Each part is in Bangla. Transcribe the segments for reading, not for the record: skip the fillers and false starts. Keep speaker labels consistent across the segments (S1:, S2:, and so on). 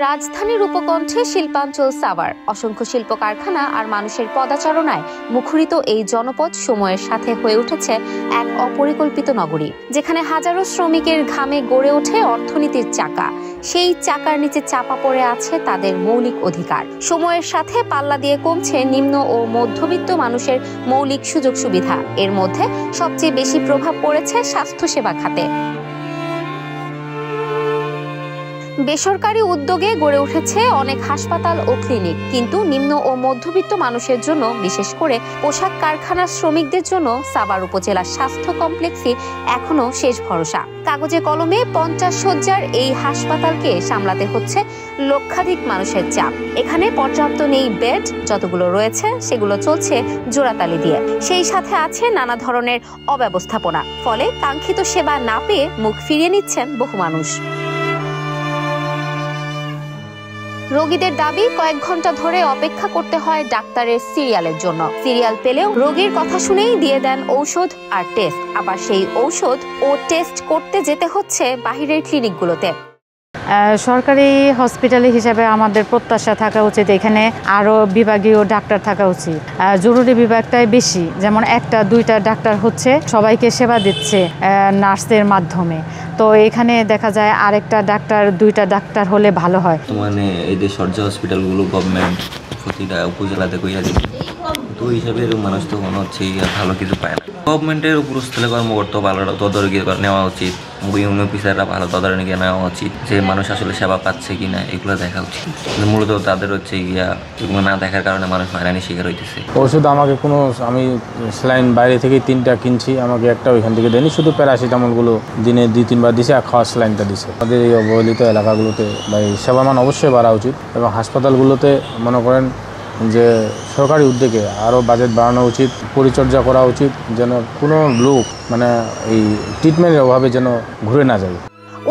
S1: রাজধানীর উপকণ্ঠে শিল্পাঞ্চল সাভার, অসংখ্য শিল্প কারখানা আর মানুষের পদাচারণায় মুখরিত এই জনপদ সময়ের সাথে হয়ে উঠেছে এক অপরিকল্পিত নগরী, যেখানে হাজারো শ্রমিকের ঘামে গড়ে ওঠে অর্থনীতির চাকা। সেই চাকার নিচে চাপা পড়ে আছে তাদের মৌলিক অধিকার। সময়ের সাথে পাল্লা দিয়ে কমছে নিম্ন ও মধ্যবিত্ত মানুষের মৌলিক সুযোগ সুবিধা। এর মধ্যে সবচেয়ে বেশি প্রভাব পড়েছে স্বাস্থ্যসেবা খাতে। বেসরকারি উদ্যোগে গড়ে উঠেছে অনেক হাসপাতাল ও ক্লিনিক, কিন্তু নিম্ন ও মধ্যবিত্ত মানুষের জন্য, বিশেষ করে পোশাক কারখানার শ্রমিকদের জন্য সাভার উপজেলা স্বাস্থ্য কমপ্লেক্সই এখনো শেষ ভরসা। কাগজে কলমে 50 শয্যার এই হাসপাতালকে সামলাতে হচ্ছে লক্ষাধিক মানুষের চাপ। এখানে পর্যাপ্ত নেই বেড, যতগুলো রয়েছে সেগুলো চলছে জোড়াতালি দিয়ে। সেই সাথে আছে নানা ধরনের অব্যবস্থাপনা, ফলে কাঙ্ক্ষিত সেবা না পেয়ে মুখ ফিরিয়ে নিচ্ছেন বহু মানুষ। রোগীদের দাবি, কয়েক ঘন্টা ধরে অপেক্ষা করতে হয় ডাক্তারের সিরিয়ালের জন্য। সিরিয়াল পেলেও রোগীর কথা শুনেই দিয়ে দেন ঔষধ আর টেস্ট। আবার সেই ঔষধ ও টেস্ট করতে যেতে হচ্ছে বাহিরের ক্লিনিকগুলোতে।
S2: সরকারি হসপিটাল হিসেবে আমাদের প্রত্যাশা থাকা উচিত এখানে আরও বিভাগীয় ডাক্তার থাকা উচিত। জরুরি বিভাগটাই বেশি, যেমন 1-2টা ডাক্তার হচ্ছে, সবাইকে সেবা দিচ্ছে নার্সের মাধ্যমে। তো এখানে দেখা যায় আরেকটা ডাক্তার, 2টা ডাক্তার হলে ভালো হয়।
S3: মানে এই যে সরকারি হসপিটালগুলো গভর্নমেন্ট প্রতিটা উপজেলাতে কইয়া দিচ্ছে, তো হিসাবে মানুষ তো মনে হচ্ছে ভালো কিছু পায় না। গভর্নমেন্টের উপরস্থলে কর্মকর্তা ভালো তদারকি নেওয়া উচিত, ইউনিয়ন অফিসাররা ভালো তদারকি নেওয়া উচিত, যে মানুষ আসলে সেবা পাচ্ছে কিনা এগুলো দেখা উচিত। মূলত তাদের হচ্ছে এগুলো না দেখার কারণে মানুষ হয়রানি শিকার হইতেছে।
S4: ওষুধ আমাকে আমি স্যালাইন বাইরে থেকে 3টা কিনছি, আমাকে একটা ওইখান থেকে দেয়নি, শুধু প্যারাসিটামলগুলো দিনে 2-3 বার দিছে আর খাওয়ার স্যালাইনটা দিছে। আমাদের এই অবহেলিত এলাকাগুলোতে সেবা মান অবশ্যই বাড়া উচিত, এবং হাসপাতালগুলোতে মনে করেন যে সরকারি উদ্যোগে আরও বাজেট বাড়ানো উচিত, পরিচর্যা করা উচিত, যেন কোনো লোক এই ট্রিটমেন্টের অভাবে যেন ঘুরে না যায়।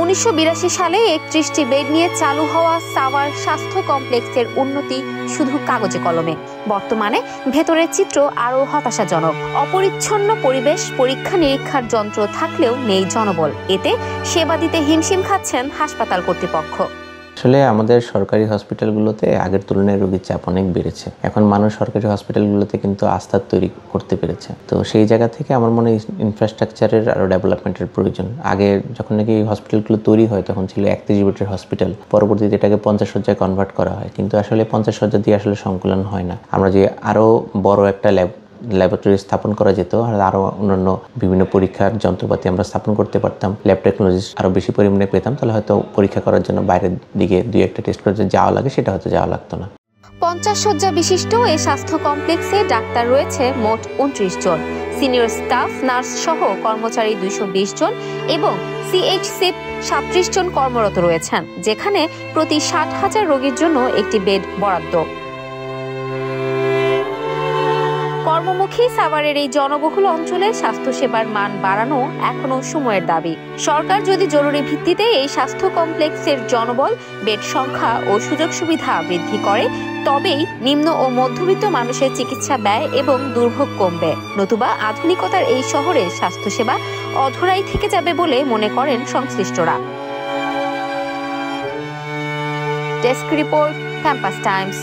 S1: 1982 সালে 31টি বেড নিয়ে চালু হওয়া সাভার স্বাস্থ্য কমপ্লেক্সের উন্নতি শুধু কাগজে কলমে। বর্তমানে ভেতরের চিত্র আরও হতাশাজনক। অপরিচ্ছন্ন পরিবেশ, পরীক্ষা নিরীক্ষার যন্ত্র থাকলেও নেই জনবল। এতে সেবা দিতে হিমশিম খাচ্ছেন হাসপাতাল কর্তৃপক্ষ।
S5: আসলে আমাদের সরকারি হসপিটালগুলোতে আগের তুলনায় রোগীর চাপ অনেক বেড়েছে। এখন মানুষ সরকারি হসপিটালগুলোতে কিন্তু আস্থা তৈরি করতে পেরেছে। তো সেই জায়গা থেকে আমার মনে হয় ইনফ্রাস্ট্রাকচারের আরও ডেভেলপমেন্টের প্রয়োজন। আগে যখন নাকি হসপিটালগুলো তৈরি হয় তখন ছিল 31 বেডের হসপিটাল, পরবর্তীতে এটাকে 50 শয্যায় কনভার্ট করা হয়, কিন্তু আসলে 50 শয্যা দিয়ে আসলে সংকুলন হয় না। আমরা যে আরও বড় একটা ল্যাবরেটরি স্থাপন করা যেত, আর আরও অন্যান্য বিভিন্ন পরীক্ষার যন্ত্রপাতি আমরা স্থাপন করতে পারতাম, ল্যাব টেকনোলজি আরও বেশি পরিমাণে পেতাম, তাহলে হয়তো পরীক্ষা করার জন্য বাইরের দিকে 2-1টা টেস্ট করতে যাওয়া লাগে, সেটা হয়তো যাওয়া লাগতো না।
S1: 50 শয্যা বিশিষ্ট এই স্বাস্থ্য কমপ্লেক্সে ডাক্তার রয়েছে মোট 29 জন, সিনিয়র স্টাফ, নার্স সহ কর্মচারী 220 জন এবং CHCP 37 জন কর্মরত রয়েছেন, যেখানে প্রতি 60,000 রোগীর জন্য একটি বেড বরাদ্দ। কর্মমুখী সাভারের এই জনবহুল অঞ্চলে স্বাস্থ্যসেবার মান বাড়ানো এখনো সময়ের দাবি। সরকার যদি জরুরি ভিত্তিতে এই স্বাস্থ্য কমপ্লেক্সের জনবল, বেড সংখ্যা ও সুযোগ সুবিধা বৃদ্ধি করে, তবেই নিম্ন ও মধ্যবিত্ত মানুষের চিকিৎসা ব্যয় এবং দুর্ভোগ কমবে। নতুবা আধুনিকতার এই শহরে স্বাস্থ্যসেবা অধরাই থেকে যাবে বলে মনে করেন সংশ্লিষ্টরা। Desk report, campus Times.